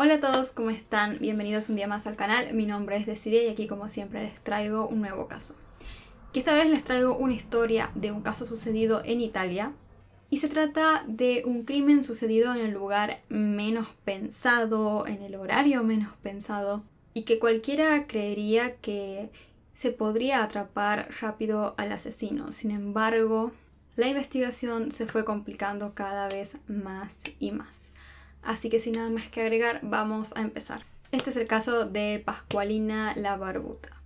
Hola a todos, ¿cómo están? Bienvenidos un día más al canal. Mi nombre es Desiree y aquí como siempre les traigo un nuevo caso. Que esta vez les traigo una historia de un caso sucedido en Italia. Y se trata de un crimen sucedido en el lugar menos pensado, en el horario menos pensado. Y que cualquiera creería que se podría atrapar rápido al asesino. Sin embargo, la investigación se fue complicando cada vez más y más. Así que sin nada más que agregar, vamos a empezar. Este es el caso de Pasqualina la Barbuta.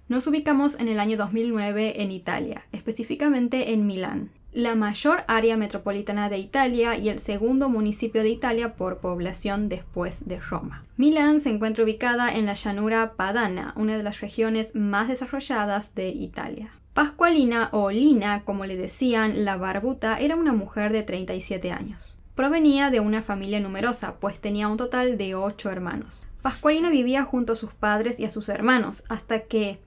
Nos ubicamos en el año 2009 en Italia, específicamente en Milán, la mayor área metropolitana de Italia y el segundo municipio de Italia por población después de Roma. Milán se encuentra ubicada en la llanura padana, una de las regiones más desarrolladas de Italia. Pasqualina, o Lina, como le decían, la Barbuta, era una mujer de 37 años. Provenía de una familia numerosa, pues tenía un total de 8 hermanos. Pasqualina vivía junto a sus padres y a sus hermanos, hasta que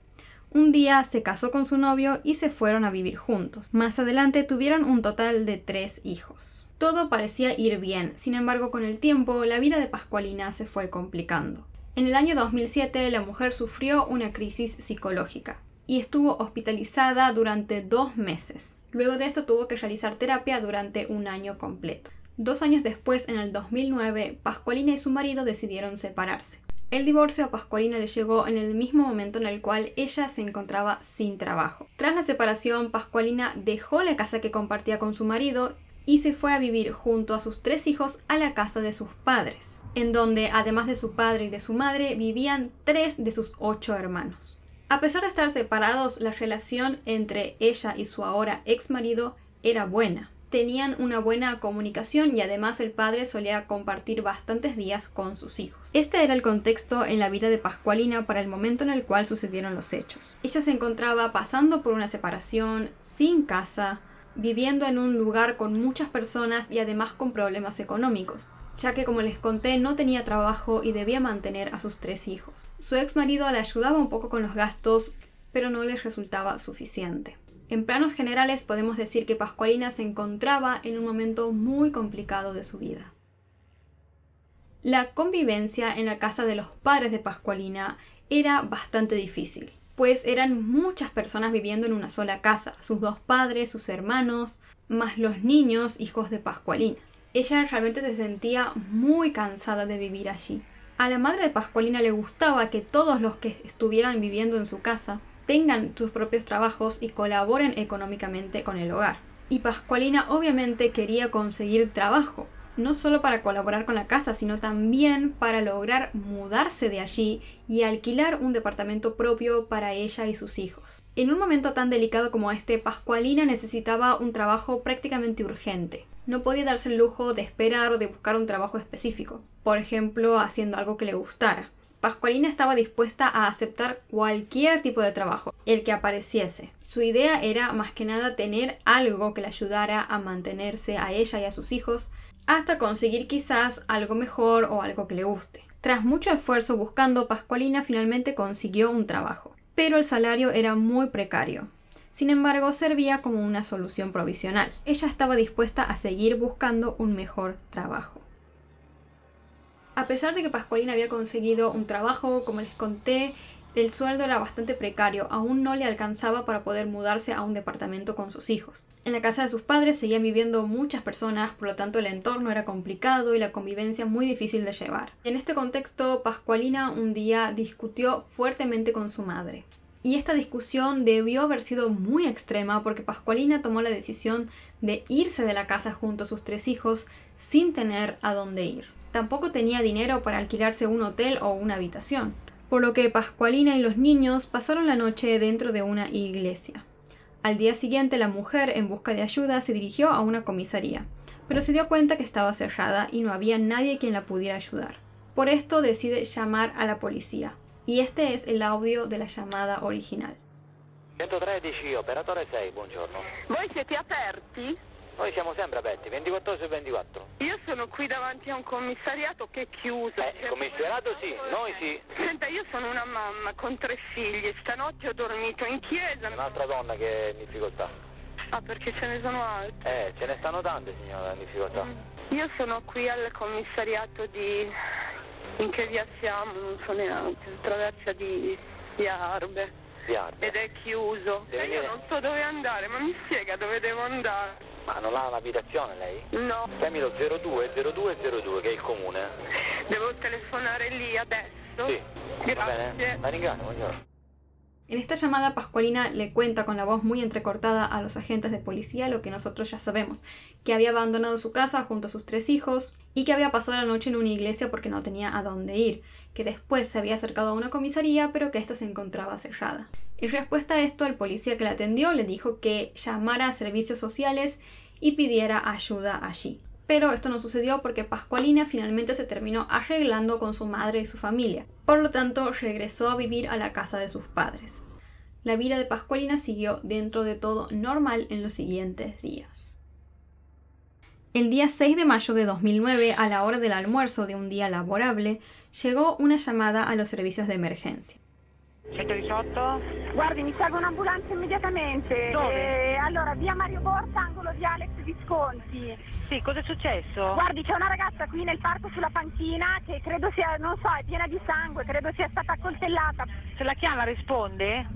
un día se casó con su novio y se fueron a vivir juntos. Más adelante tuvieron un total de 3 hijos. Todo parecía ir bien, sin embargo con el tiempo la vida de Pasqualina se fue complicando. En el año 2007 la mujer sufrió una crisis psicológica y estuvo hospitalizada durante 2 meses. Luego de esto tuvo que realizar terapia durante un año completo. 2 años después, en el 2009, Pasqualina y su marido decidieron separarse. El divorcio a Pasqualina le llegó en el mismo momento en el cual ella se encontraba sin trabajo. Tras la separación, Pasqualina dejó la casa que compartía con su marido y se fue a vivir junto a sus 3 hijos a la casa de sus padres, en donde, además de su padre y de su madre, vivían 3 de sus 8 hermanos. A pesar de estar separados, la relación entre ella y su ahora ex marido era buena. Tenían una buena comunicación y además el padre solía compartir bastantes días con sus hijos. Este era el contexto en la vida de Pasqualina para el momento en el cual sucedieron los hechos. Ella se encontraba pasando por una separación, sin casa, viviendo en un lugar con muchas personas y además con problemas económicos, ya que, como les conté, no tenía trabajo y debía mantener a sus 3 hijos. Su ex marido le ayudaba un poco con los gastos, pero no les resultaba suficiente. En planos generales podemos decir que Pasqualina se encontraba en un momento muy complicado de su vida. La convivencia en la casa de los padres de Pasqualina era bastante difícil, pues eran muchas personas viviendo en una sola casa, sus 2 padres, sus hermanos, más los niños, hijos de Pasqualina. Ella realmente se sentía muy cansada de vivir allí. A la madre de Pasqualina le gustaba que todos los que estuvieran viviendo en su casa tengan sus propios trabajos y colaboren económicamente con el hogar. Y Pasqualina obviamente quería conseguir trabajo, no solo para colaborar con la casa, sino también para lograr mudarse de allí y alquilar un departamento propio para ella y sus hijos. En un momento tan delicado como este, Pasqualina necesitaba un trabajo prácticamente urgente. No podía darse el lujo de esperar o de buscar un trabajo específico, por ejemplo, haciendo algo que le gustara. Pasqualina estaba dispuesta a aceptar cualquier tipo de trabajo, el que apareciese. Su idea era más que nada tener algo que le ayudara a mantenerse a ella y a sus hijos, hasta conseguir quizás algo mejor o algo que le guste. Tras mucho esfuerzo buscando, Pasqualina finalmente consiguió un trabajo, pero el salario era muy precario. Sin embargo, servía como una solución provisional. Ella estaba dispuesta a seguir buscando un mejor trabajo. A pesar de que Pasqualina había conseguido un trabajo, como les conté, el sueldo era bastante precario, aún no le alcanzaba para poder mudarse a un departamento con sus hijos. En la casa de sus padres seguían viviendo muchas personas, por lo tanto el entorno era complicado y la convivencia muy difícil de llevar. En este contexto, Pasqualina un día discutió fuertemente con su madre. Y esta discusión debió haber sido muy extrema porque Pasqualina tomó la decisión de irse de la casa junto a sus 3 hijos sin tener a dónde ir. Tampoco tenía dinero para alquilarse un hotel o una habitación, por lo que Pasqualina y los niños pasaron la noche dentro de una iglesia. Al día siguiente, la mujer, en busca de ayuda, se dirigió a una comisaría, pero se dio cuenta que estaba cerrada y no había nadie quien la pudiera ayudar. Por esto decide llamar a la policía, y este es el audio de la llamada original. 113, operatore 6, buongiorno. Voi siete aperti? Noi siamo sempre aperti, 24 ore su 24. Io sono qui davanti a un commissariato che è chiuso. Commissariato sì, noi sì. Senta, io sono una mamma con 3 figli. Stanotte ho dormito in chiesa. Un'altra donna che è in difficoltà. Ah, perché ce ne sono altre? Ce ne stanno tante, signora, in difficoltà. Io sono qui al commissariato di... in che via siamo? Non so neanche. Traversa di Arbe. Di Arbe. Ed è chiuso. Deve E io dire- non so dove andare, ma mi spiega dove devo andare? Ma non ha un'abitazione lei? No, Chiamilo 020202, che è il comune. devo telefonare lì adesso. Sì. Va bene? Grazie. La ringrazio, buongiorno. En esta llamada, Pascualina le cuenta con la voz muy entrecortada a los agentes de policía lo que nosotros ya sabemos, que había abandonado su casa junto a sus 3 hijos y que había pasado la noche en una iglesia porque no tenía a dónde ir, que después se había acercado a una comisaría pero que ésta se encontraba cerrada. En respuesta a esto, el policía que la atendió le dijo que llamara a servicios sociales y pidiera ayuda allí. Pero esto no sucedió porque Pascualina finalmente se terminó arreglando con su madre y su familia. Por lo tanto, regresó a vivir a la casa de sus padres. La vida de Pascualina siguió dentro de todo normal en los siguientes días. El día 6 de mayo de 2009, a la hora del almuerzo de un día laborable, llegó una llamada a los servicios de emergencia. 118? Guardi, mi serve un'ambulanza immediatamente. Dove? Allora, via Mario Borsa, angolo di Alex Visconti. Sì, cosa è successo? Guardi, c'è una ragazza qui nel parco sulla panchina che credo sia, non so, è piena di sangue, credo sia stata accoltellata. Se la chiama risponde?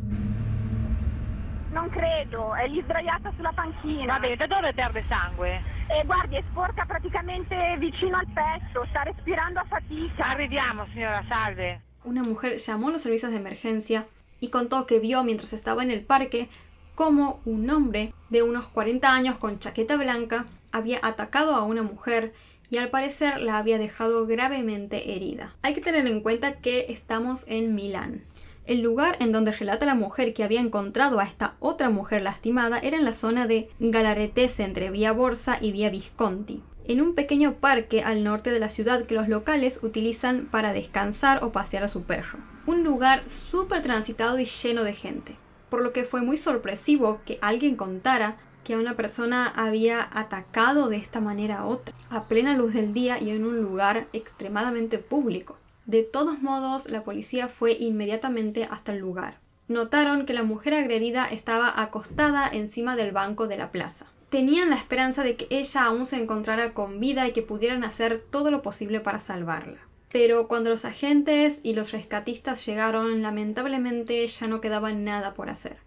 Non credo, è lì sdraiata sulla panchina. Va bene, da dove perde sangue? E guardi, è sporca praticamente vicino al petto, sta respirando a fatica. Arriviamo, signora, salve. Una mujer llamó a los servicios de emergencia y contó que vio mientras estaba en el parque cómo un hombre de unos 40 años con chaqueta blanca había atacado a una mujer y al parecer la había dejado gravemente herida. Hay que tener en cuenta que estamos en Milán. El lugar en donde relata la mujer que había encontrado a esta otra mujer lastimada era en la zona de Galaretese, entre Vía Borsa y Vía Visconti, en un pequeño parque al norte de la ciudad que los locales utilizan para descansar o pasear a su perro. Un lugar súper transitado y lleno de gente, por lo que fue muy sorpresivo que alguien contara que a una persona había atacado de esta manera a otra, a plena luz del día y en un lugar extremadamente público. De todos modos, la policía fue inmediatamente hasta el lugar. Notaron que la mujer agredida estaba acostada encima del banco de la plaza. Tenían la esperanza de que ella aún se encontrara con vida y que pudieran hacer todo lo posible para salvarla. Pero cuando los agentes y los rescatistas llegaron, lamentablemente ya no quedaba nada por hacer.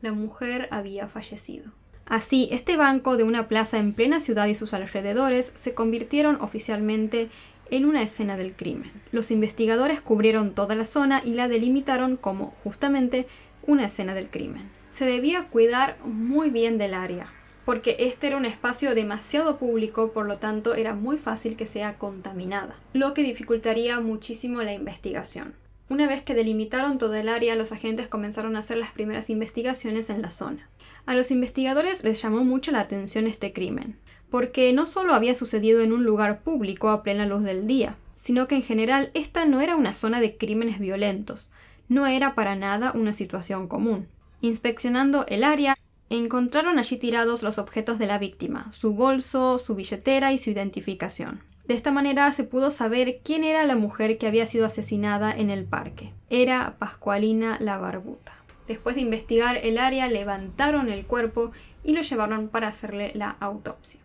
La mujer había fallecido. Así, este banco de una plaza en plena ciudad y sus alrededores se convirtieron oficialmente en una escena del crimen. Los investigadores cubrieron toda la zona y la delimitaron como justamente una escena del crimen. Se debía cuidar muy bien del área, porque este era un espacio demasiado público, por lo tanto era muy fácil que sea contaminada, lo que dificultaría muchísimo la investigación. Una vez que delimitaron todo el área, los agentes comenzaron a hacer las primeras investigaciones en la zona. A los investigadores les llamó mucho la atención este crimen, porque no solo había sucedido en un lugar público a plena luz del día, sino que en general esta no era una zona de crímenes violentos, no era para nada una situación común. Inspeccionando el área, encontraron allí tirados los objetos de la víctima, su bolso, su billetera y su identificación. De esta manera se pudo saber quién era la mujer que había sido asesinada en el parque. Era Pascualina la Barbuta. Después de investigar el área, levantaron el cuerpo y lo llevaron para hacerle la autopsia.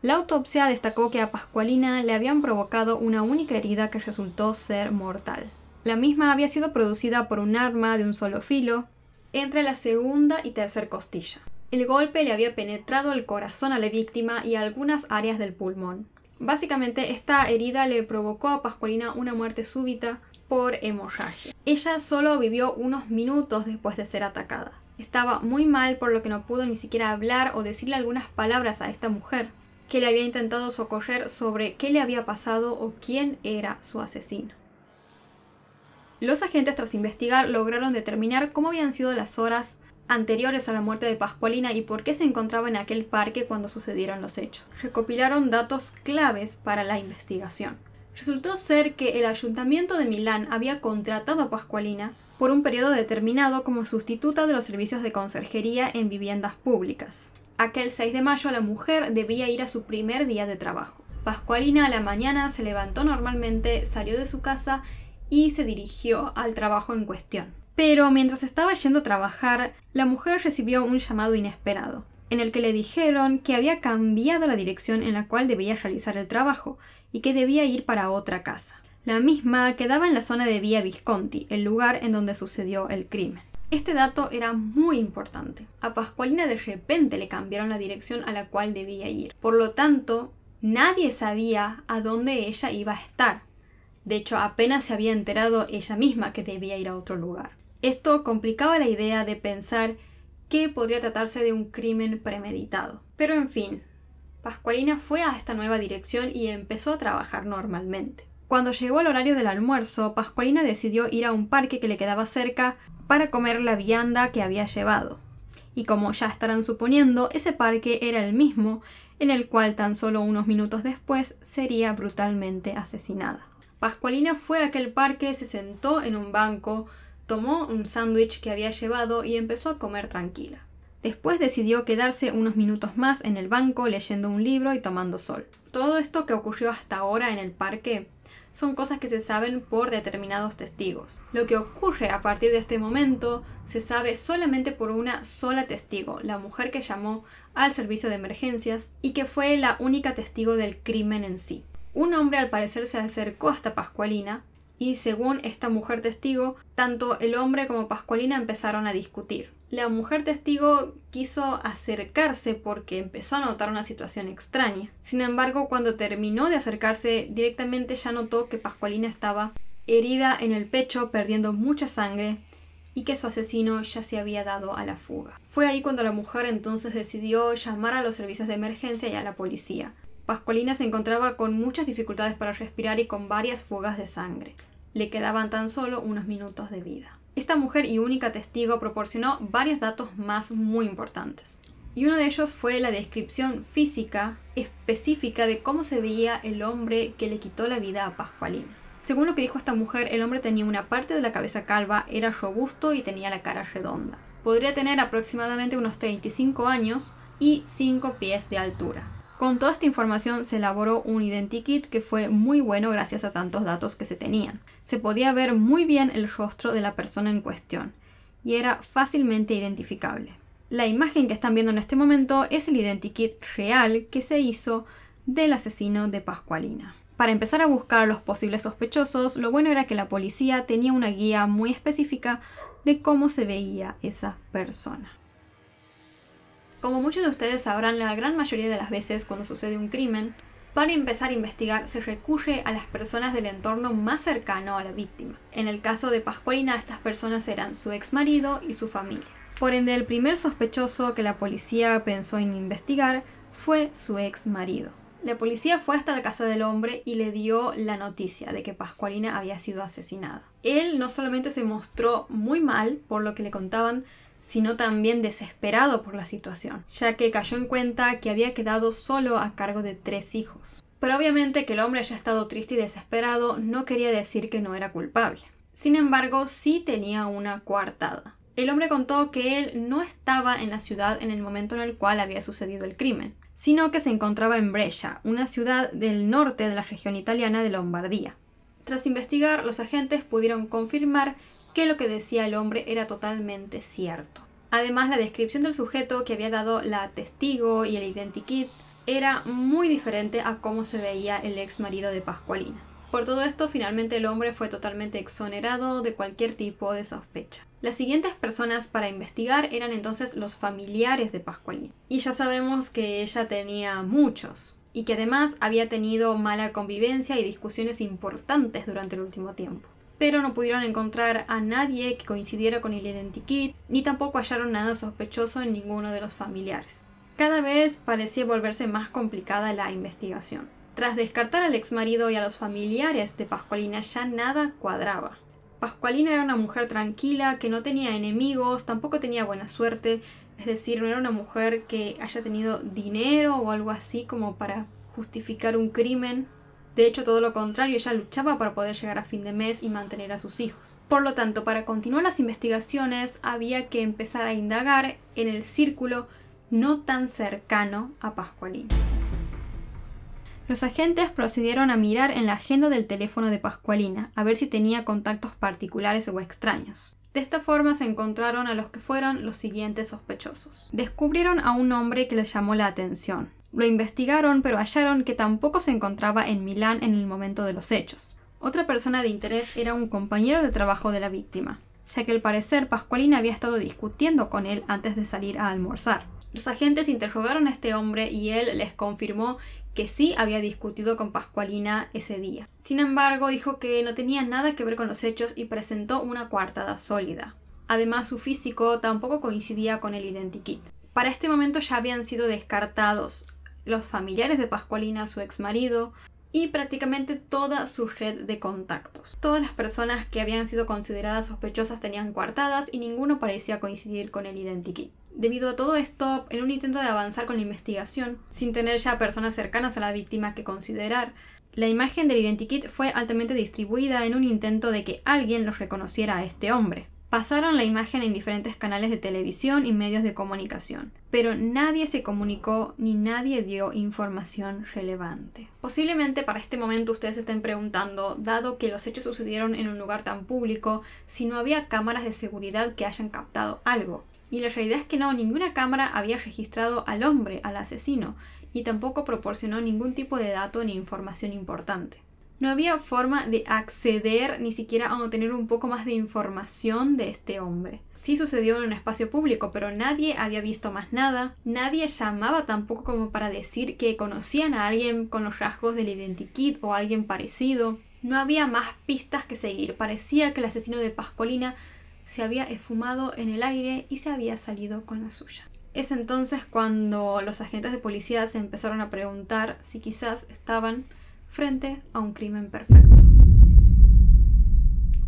La autopsia destacó que a Pascualina le habían provocado una única herida que resultó ser mortal. La misma había sido producida por un arma de un solo filo entre la segunda y tercera costilla. El golpe le había penetrado el corazón a la víctima y algunas áreas del pulmón. Básicamente, esta herida le provocó a Pascualina una muerte súbita por hemorragia. Ella solo vivió unos minutos después de ser atacada. Estaba muy mal, por lo que no pudo ni siquiera hablar o decirle algunas palabras a esta mujer, que le había intentado socorrer sobre qué le había pasado o quién era su asesino. Los agentes, tras investigar, lograron determinar cómo habían sido las horas anteriores a la muerte de Pascualina y por qué se encontraba en aquel parque cuando sucedieron los hechos. Recopilaron datos claves para la investigación. Resultó ser que el Ayuntamiento de Milán había contratado a Pascualina por un periodo determinado como sustituta de los servicios de conserjería en viviendas públicas. Aquel 6 de mayo la mujer debía ir a su primer día de trabajo. Pascualina a la mañana se levantó normalmente, salió de su casa y se dirigió al trabajo en cuestión. Pero mientras estaba yendo a trabajar, la mujer recibió un llamado inesperado, en el que le dijeron que había cambiado la dirección en la cual debía realizar el trabajo y que debía ir para otra casa. La misma quedaba en la zona de Via Visconti, el lugar en donde sucedió el crimen. Este dato era muy importante. A Pascualina de repente le cambiaron la dirección a la cual debía ir. Por lo tanto, nadie sabía a dónde ella iba a estar. De hecho, apenas se había enterado ella misma que debía ir a otro lugar. Esto complicaba la idea de pensar que podría tratarse de un crimen premeditado. Pero en fin, Pascualina fue a esta nueva dirección y empezó a trabajar normalmente. Cuando llegó el horario del almuerzo, Pascualina decidió ir a un parque que le quedaba cerca para comer la vianda que había llevado. Y como ya estarán suponiendo, ese parque era el mismo en el cual tan solo unos minutos después sería brutalmente asesinada. Pascualina fue a aquel parque, se sentó en un banco, tomó un sándwich que había llevado y empezó a comer tranquila. Después decidió quedarse unos minutos más en el banco leyendo un libro y tomando sol. Todo esto que ocurrió hasta ahora en el parque son cosas que se saben por determinados testigos. Lo que ocurre a partir de este momento se sabe solamente por una sola testigo, la mujer que llamó al servicio de emergencias y que fue la única testigo del crimen en sí. Un hombre al parecer se acercó hasta Pascualina y según esta mujer testigo, tanto el hombre como Pascualina empezaron a discutir. La mujer testigo quiso acercarse porque empezó a notar una situación extraña. Sin embargo, cuando terminó de acercarse, directamente ya notó que Pascualina estaba herida en el pecho, perdiendo mucha sangre, y que su asesino ya se había dado a la fuga. Fue ahí cuando la mujer entonces decidió llamar a los servicios de emergencia y a la policía. Pascualina se encontraba con muchas dificultades para respirar y con varias fugas de sangre. Le quedaban tan solo unos minutos de vida. Esta mujer y única testigo proporcionó varios datos más muy importantes. Y uno de ellos fue la descripción física específica de cómo se veía el hombre que le quitó la vida a Pascualina. Según lo que dijo esta mujer, el hombre tenía una parte de la cabeza calva, era robusto y tenía la cara redonda. Podría tener aproximadamente unos 35 años y 5 pies de altura. Con toda esta información se elaboró un identikit que fue muy bueno gracias a tantos datos que se tenían. Se podía ver muy bien el rostro de la persona en cuestión y era fácilmente identificable. La imagen que están viendo en este momento es el identikit real que se hizo del asesino de Pascualina. Para empezar a buscar a los posibles sospechosos, lo bueno era que la policía tenía una guía muy específica de cómo se veía esa persona. Como muchos de ustedes sabrán, la gran mayoría de las veces cuando sucede un crimen, para empezar a investigar se recurre a las personas del entorno más cercano a la víctima. En el caso de Pascualina, estas personas eran su ex marido y su familia. Por ende, el primer sospechoso que la policía pensó en investigar fue su ex marido. La policía fue hasta la casa del hombre y le dio la noticia de que Pascualina había sido asesinada. Él no solamente se mostró muy mal por lo que le contaban, sino también desesperado por la situación, ya que cayó en cuenta que había quedado solo a cargo de 3 hijos. Pero obviamente que el hombre haya estado triste y desesperado no quería decir que no era culpable. Sin embargo, sí tenía una coartada. El hombre contó que él no estaba en la ciudad en el momento en el cual había sucedido el crimen, sino que se encontraba en Brescia, una ciudad del norte de la región italiana de Lombardía. Tras investigar, los agentes pudieron confirmar que lo que decía el hombre era totalmente cierto. Además, la descripción del sujeto que había dado la testigo y el identikit era muy diferente a cómo se veía el ex marido de Pascualina. Por todo esto, finalmente el hombre fue totalmente exonerado de cualquier tipo de sospecha. Las siguientes personas para investigar eran entonces los familiares de Pascualina. Y ya sabemos que ella tenía muchos, y que además había tenido mala convivencia y discusiones importantes durante el último tiempo. Pero no pudieron encontrar a nadie que coincidiera con el identikit, ni tampoco hallaron nada sospechoso en ninguno de los familiares. Cada vez parecía volverse más complicada la investigación. Tras descartar al exmarido y a los familiares de Pascualina, ya nada cuadraba. Pascualina era una mujer tranquila, que no tenía enemigos, tampoco tenía buena suerte, es decir, no era una mujer que haya tenido dinero o algo así como para justificar un crimen. De hecho, todo lo contrario, ella luchaba para poder llegar a fin de mes y mantener a sus hijos. Por lo tanto, para continuar las investigaciones había que empezar a indagar en el círculo no tan cercano a Pascualina. Los agentes procedieron a mirar en la agenda del teléfono de Pascualina, a ver si tenía contactos particulares o extraños. De esta forma se encontraron a los que fueron los siguientes sospechosos. Descubrieron a un hombre que les llamó la atención. Lo investigaron, pero hallaron que tampoco se encontraba en Milán en el momento de los hechos. Otra persona de interés era un compañero de trabajo de la víctima, ya que al parecer Pasqualina había estado discutiendo con él antes de salir a almorzar. Los agentes interrogaron a este hombre y él les confirmó que sí había discutido con Pasqualina ese día. Sin embargo, dijo que no tenía nada que ver con los hechos y presentó una coartada sólida. Además, su físico tampoco coincidía con el identikit. Para este momento ya habían sido descartados los familiares de Pasqualina, su exmarido, y prácticamente toda su red de contactos. Todas las personas que habían sido consideradas sospechosas tenían coartadas y ninguno parecía coincidir con el identikit. Debido a todo esto, en un intento de avanzar con la investigación, sin tener ya personas cercanas a la víctima que considerar, la imagen del identikit fue altamente distribuida en un intento de que alguien los reconociera a este hombre. Pasaron la imagen en diferentes canales de televisión y medios de comunicación, pero nadie se comunicó ni nadie dio información relevante. Posiblemente para este momento ustedes se estén preguntando, dado que los hechos sucedieron en un lugar tan público, si no había cámaras de seguridad que hayan captado algo. Y la realidad es que no, ninguna cámara había registrado al hombre, al asesino, ni tampoco proporcionó ningún tipo de dato ni información importante. No había forma de acceder ni siquiera a obtener un poco más de información de este hombre. Sí sucedió en un espacio público, pero nadie había visto más nada. Nadie llamaba tampoco como para decir que conocían a alguien con los rasgos del identikit o a alguien parecido. No había más pistas que seguir. Parecía que el asesino de Pasqualina se había esfumado en el aire y se había salido con la suya. Es entonces cuando los agentes de policía se empezaron a preguntar si quizás estaban frente a un crimen perfecto.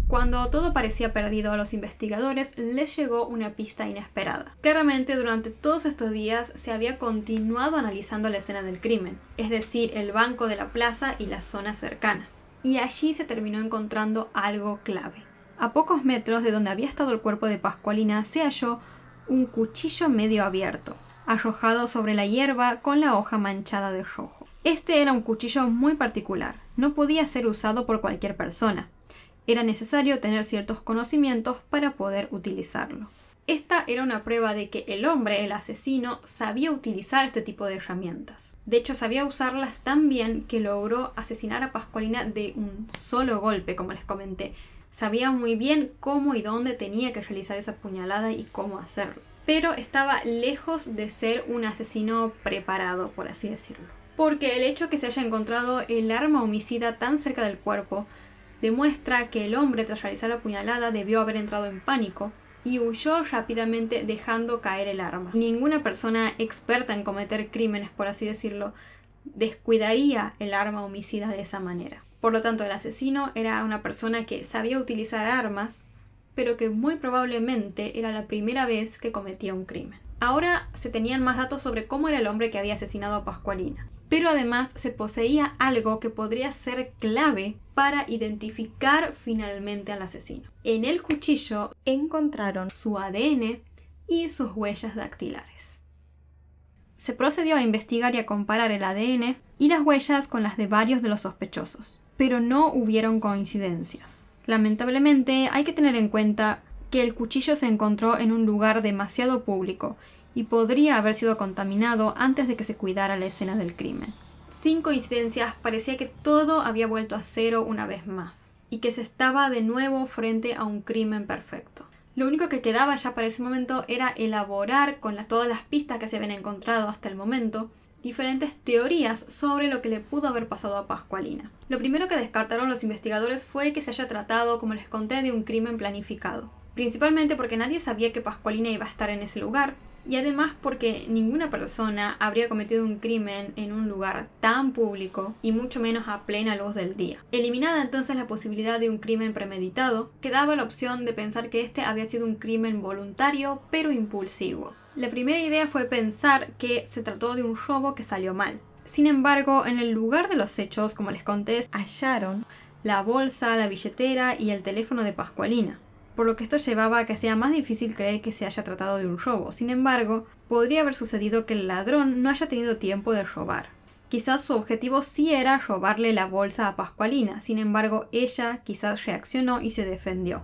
Cuando todo parecía perdido a los investigadores, les llegó una pista inesperada. Claramente, durante todos estos días se había continuado analizando la escena del crimen, es decir, el banco de la plaza y las zonas cercanas. Y allí se terminó encontrando algo clave. A pocos metros de donde había estado el cuerpo de Pasqualina se halló un cuchillo medio abierto, arrojado sobre la hierba con la hoja manchada de rojo. Este era un cuchillo muy particular, no podía ser usado por cualquier persona. Era necesario tener ciertos conocimientos para poder utilizarlo. Esta era una prueba de que el hombre, el asesino, sabía utilizar este tipo de herramientas. De hecho, sabía usarlas tan bien que logró asesinar a Pasqualina de un solo golpe, como les comenté. Sabía muy bien cómo y dónde tenía que realizar esa puñalada y cómo hacerlo. Pero estaba lejos de ser un asesino preparado, por así decirlo. Porque el hecho que se haya encontrado el arma homicida tan cerca del cuerpo demuestra que el hombre, tras realizar la puñalada, debió haber entrado en pánico y huyó rápidamente dejando caer el arma. Ninguna persona experta en cometer crímenes, por así decirlo, descuidaría el arma homicida de esa manera. Por lo tanto, el asesino era una persona que sabía utilizar armas, pero que muy probablemente era la primera vez que cometía un crimen. Ahora se tenían más datos sobre cómo era el hombre que había asesinado a Pasqualina, pero además se poseía algo que podría ser clave para identificar finalmente al asesino. En el cuchillo encontraron su ADN y sus huellas dactilares. Se procedió a investigar y a comparar el ADN y las huellas con las de varios de los sospechosos, pero no hubieron coincidencias. Lamentablemente, hay que tener en cuenta que el cuchillo se encontró en un lugar demasiado público y podría haber sido contaminado antes de que se cuidara la escena del crimen. Sin coincidencias, parecía que todo había vuelto a cero una vez más, y que se estaba de nuevo frente a un crimen perfecto. Lo único que quedaba ya para ese momento era elaborar, con todas las pistas que se habían encontrado hasta el momento, diferentes teorías sobre lo que le pudo haber pasado a Pasqualina. Lo primero que descartaron los investigadores fue que se haya tratado, como les conté, de un crimen planificado. Principalmente porque nadie sabía que Pasqualina iba a estar en ese lugar, y además porque ninguna persona habría cometido un crimen en un lugar tan público y mucho menos a plena luz del día. Eliminada entonces la posibilidad de un crimen premeditado, quedaba la opción de pensar que este había sido un crimen voluntario pero impulsivo. La primera idea fue pensar que se trató de un robo que salió mal. Sin embargo, en el lugar de los hechos, como les conté, hallaron la bolsa, la billetera y el teléfono de Pasqualina, por lo que esto llevaba a que sea más difícil creer que se haya tratado de un robo. Sin embargo, podría haber sucedido que el ladrón no haya tenido tiempo de robar. Quizás su objetivo sí era robarle la bolsa a Pasqualina, sin embargo ella quizás reaccionó y se defendió.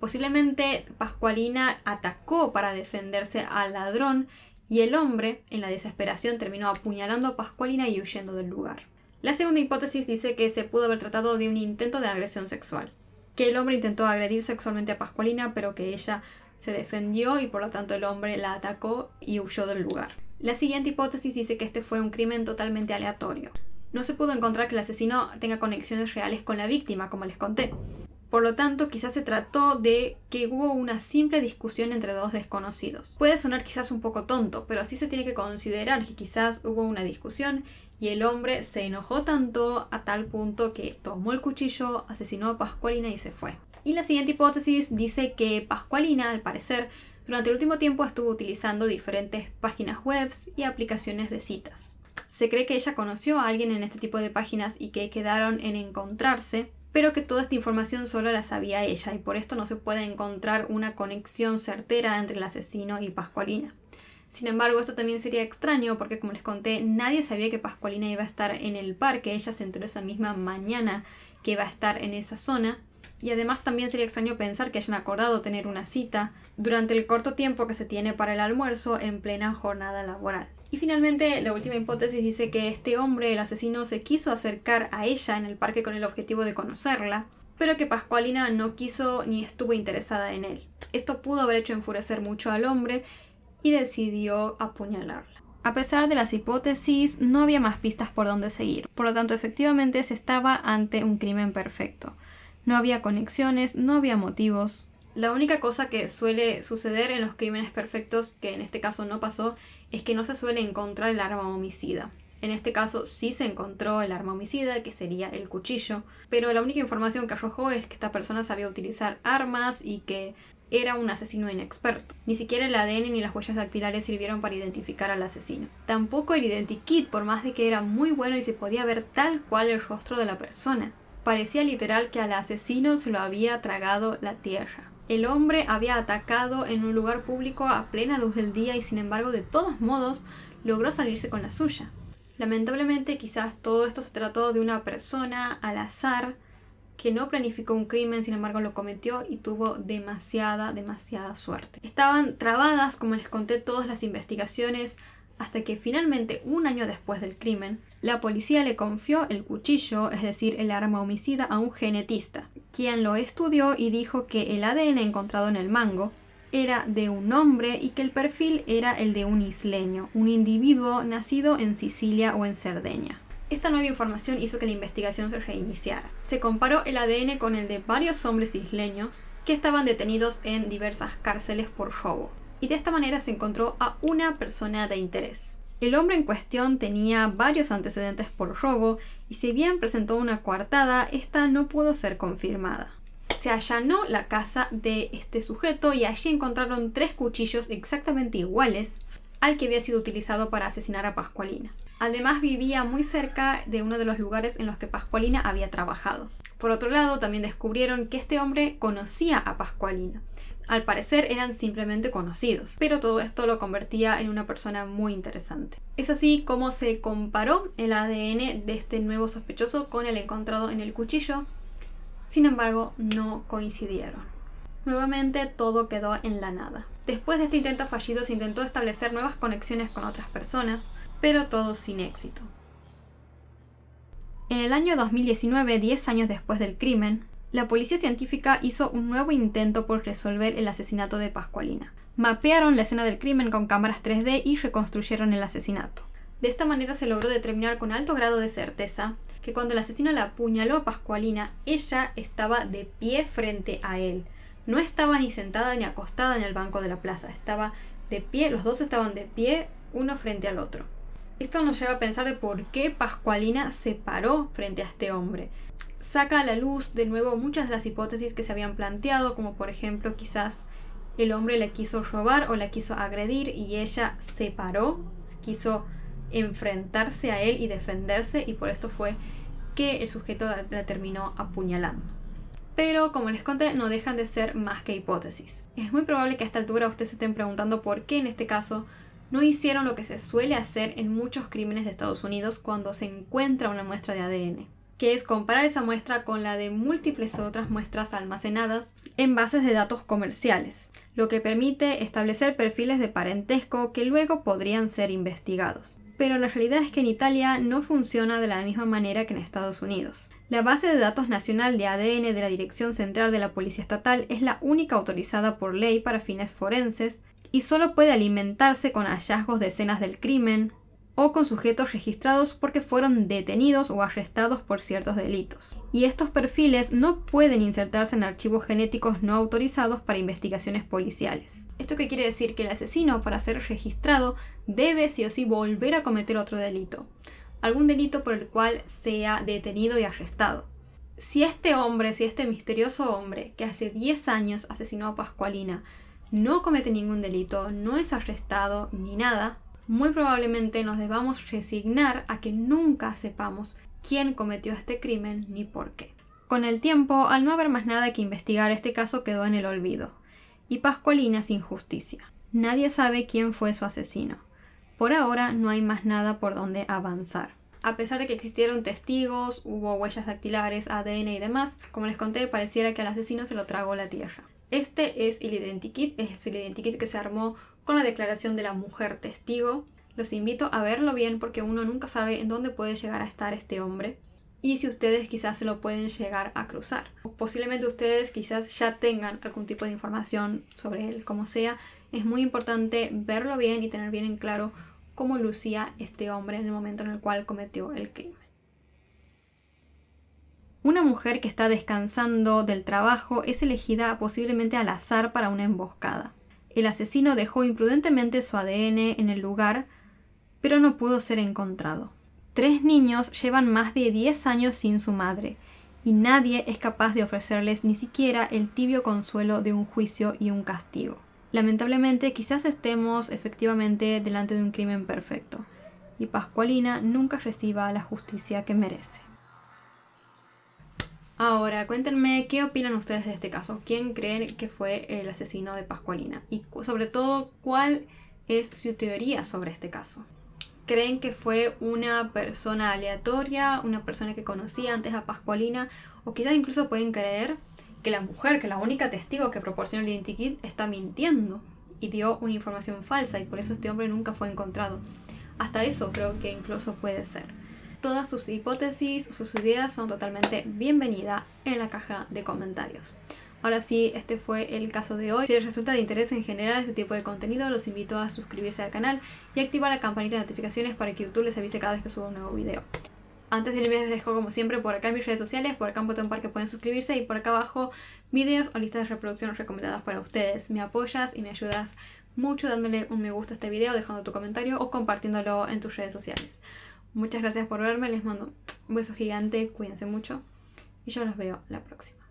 Posiblemente Pascualina atacó para defenderse al ladrón y el hombre, en la desesperación, terminó apuñalando a Pascualina y huyendo del lugar. La segunda hipótesis dice que se pudo haber tratado de un intento de agresión sexual, que el hombre intentó agredir sexualmente a Pascualina, pero que ella se defendió y por lo tanto el hombre la atacó y huyó del lugar. La siguiente hipótesis dice que este fue un crimen totalmente aleatorio. No se pudo encontrar que el asesino tenga conexiones reales con la víctima, como les conté. Por lo tanto, quizás se trató de que hubo una simple discusión entre dos desconocidos. Puede sonar quizás un poco tonto, pero sí se tiene que considerar que quizás hubo una discusión y el hombre se enojó tanto a tal punto que tomó el cuchillo, asesinó a Pascualina y se fue. Y la siguiente hipótesis dice que Pascualina, al parecer, durante el último tiempo estuvo utilizando diferentes páginas web y aplicaciones de citas. Se cree que ella conoció a alguien en este tipo de páginas y que quedaron en encontrarse, pero que toda esta información solo la sabía ella y por esto no se puede encontrar una conexión certera entre el asesino y Pascualina. Sin embargo, esto también sería extraño porque, como les conté, nadie sabía que Pascualina iba a estar en el parque. Ella se enteró esa misma mañana que iba a estar en esa zona. Y además también sería extraño pensar que hayan acordado tener una cita durante el corto tiempo que se tiene para el almuerzo en plena jornada laboral. Y finalmente, la última hipótesis dice que este hombre, el asesino, se quiso acercar a ella en el parque con el objetivo de conocerla, pero que Pascualina no quiso ni estuvo interesada en él. Esto pudo haber hecho enfurecer mucho al hombre y decidió apuñalarla. A pesar de las hipótesis, no había más pistas por donde seguir. Por lo tanto, efectivamente se estaba ante un crimen perfecto. No había conexiones, no había motivos. La única cosa que suele suceder en los crímenes perfectos, que en este caso no pasó, es que no se suele encontrar el arma homicida. En este caso sí se encontró el arma homicida, que sería el cuchillo, pero la única información que arrojó es que esta persona sabía utilizar armas y que era un asesino inexperto. Ni siquiera el ADN ni las huellas dactilares sirvieron para identificar al asesino. Tampoco el identikit, por más de que era muy bueno y se podía ver tal cual el rostro de la persona. Parecía literal que al asesino se lo había tragado la tierra. El hombre había atacado en un lugar público a plena luz del día y sin embargo de todos modos logró salirse con la suya. Lamentablemente quizás todo esto se trató de una persona al azar que no planificó un crimen, sin embargo lo cometió y tuvo demasiada suerte. Estaban trabadas, como les conté, todas las investigaciones hasta que finalmente, un año después del crimen, la policía le confió el cuchillo, es decir, el arma homicida, a un genetista, quien lo estudió y dijo que el ADN encontrado en el mango era de un hombre y que el perfil era el de un isleño, un individuo nacido en Sicilia o en Cerdeña. Esta nueva información hizo que la investigación se reiniciara. Se comparó el ADN con el de varios hombres isleños que estaban detenidos en diversas cárceles por robo. Y de esta manera se encontró a una persona de interés. El hombre en cuestión tenía varios antecedentes por robo y si bien presentó una coartada, esta no pudo ser confirmada. Se allanó la casa de este sujeto y allí encontraron 3 cuchillos exactamente iguales al que había sido utilizado para asesinar a Pascualina. Además vivía muy cerca de uno de los lugares en los que Pascualina había trabajado. Por otro lado, también descubrieron que este hombre conocía a Pascualina. Al parecer eran simplemente conocidos, pero todo esto lo convertía en una persona muy interesante. Es así como se comparó el ADN de este nuevo sospechoso con el encontrado en el cuchillo. Sin embargo, no coincidieron. Nuevamente todo quedó en la nada. Después de este intento fallido se intentó establecer nuevas conexiones con otras personas, pero todo sin éxito. En el año 2019, 10 años después del crimen, la policía científica hizo un nuevo intento por resolver el asesinato de Pascualina. Mapearon la escena del crimen con cámaras 3D y reconstruyeron el asesinato. De esta manera se logró determinar con alto grado de certeza que cuando el asesino la apuñaló a Pascualina, ella estaba de pie frente a él. No estaba ni sentada ni acostada en el banco de la plaza, estaba de pie, los dos estaban de pie, uno frente al otro. Esto nos lleva a pensar de por qué Pascualina se paró frente a este hombre. Saca a la luz de nuevo muchas de las hipótesis que se habían planteado, como por ejemplo quizás el hombre la quiso robar o la quiso agredir y ella se paró, quiso enfrentarse a él y defenderse y por esto fue que el sujeto la terminó apuñalando. Pero como les conté, no dejan de ser más que hipótesis. Es muy probable que a esta altura ustedes se estén preguntando por qué en este caso no hicieron lo que se suele hacer en muchos crímenes de Estados Unidos cuando se encuentra una muestra de ADN. que es comparar esa muestra con la de múltiples otras muestras almacenadas en bases de datos comerciales, lo que permite establecer perfiles de parentesco que luego podrían ser investigados. Pero la realidad es que en Italia no funciona de la misma manera que en Estados Unidos. La base de datos nacional de ADN de la Dirección Central de la Policía Estatal es la única autorizada por ley para fines forenses y solo puede alimentarse con hallazgos de escenas del crimen o con sujetos registrados porque fueron detenidos o arrestados por ciertos delitos. Y estos perfiles no pueden insertarse en archivos genéticos no autorizados para investigaciones policiales. ¿Esto qué quiere decir? Que el asesino, para ser registrado, debe sí o sí volver a cometer otro delito. Algún delito por el cual sea detenido y arrestado. Si este misterioso hombre que hace 10 años asesinó a Pascualina no comete ningún delito, no es arrestado ni nada, muy probablemente nos debamos resignar a que nunca sepamos quién cometió este crimen ni por qué. Con el tiempo, al no haber más nada que investigar, este caso quedó en el olvido. Y Pascualina sin justicia. Nadie sabe quién fue su asesino. Por ahora no hay más nada por donde avanzar. A pesar de que existieron testigos, hubo huellas dactilares, ADN y demás, como les conté, pareciera que al asesino se lo tragó la tierra. Este es el identikit, es el identikit que se armó con la declaración de la mujer testigo. Los invito a verlo bien porque uno nunca sabe en dónde puede llegar a estar este hombre y si ustedes quizás se lo pueden llegar a cruzar. O posiblemente ustedes quizás ya tengan algún tipo de información sobre él, como sea. Es muy importante verlo bien y tener bien en claro cómo lucía este hombre en el momento en el cual cometió el crimen. Una mujer que está descansando del trabajo es elegida posiblemente al azar para una emboscada. El asesino dejó imprudentemente su ADN en el lugar, pero no pudo ser encontrado. 3 niños llevan más de 10 años sin su madre, y nadie es capaz de ofrecerles ni siquiera el tibio consuelo de un juicio y un castigo. Lamentablemente, quizás estemos efectivamente delante de un crimen perfecto, y Pascualina nunca reciba la justicia que merece. Ahora, cuéntenme qué opinan ustedes de este caso. ¿Quién creen que fue el asesino de Pascualina? Y sobre todo, ¿cuál es su teoría sobre este caso? ¿Creen que fue una persona aleatoria, una persona que conocía antes a Pascualina? O quizás incluso pueden creer que la mujer, que la única testigo que proporcionó el identikit, está mintiendo y dio una información falsa y por eso este hombre nunca fue encontrado. Hasta eso creo que incluso puede ser. Todas sus hipótesis o sus ideas son totalmente bienvenidas en la caja de comentarios. Ahora sí, este fue el caso de hoy. Si les resulta de interés en general este tipo de contenido, los invito a suscribirse al canal y activar la campanita de notificaciones para que YouTube les avise cada vez que suba un nuevo video. Antes de irme les dejo como siempre por acá mis redes sociales, por acá un botón para que pueden suscribirse y por acá abajo videos o listas de reproducción recomendadas para ustedes. Me apoyas y me ayudas mucho dándole un me gusta a este video, dejando tu comentario o compartiéndolo en tus redes sociales. Muchas gracias por verme, les mando un beso gigante, cuídense mucho y yo los veo la próxima.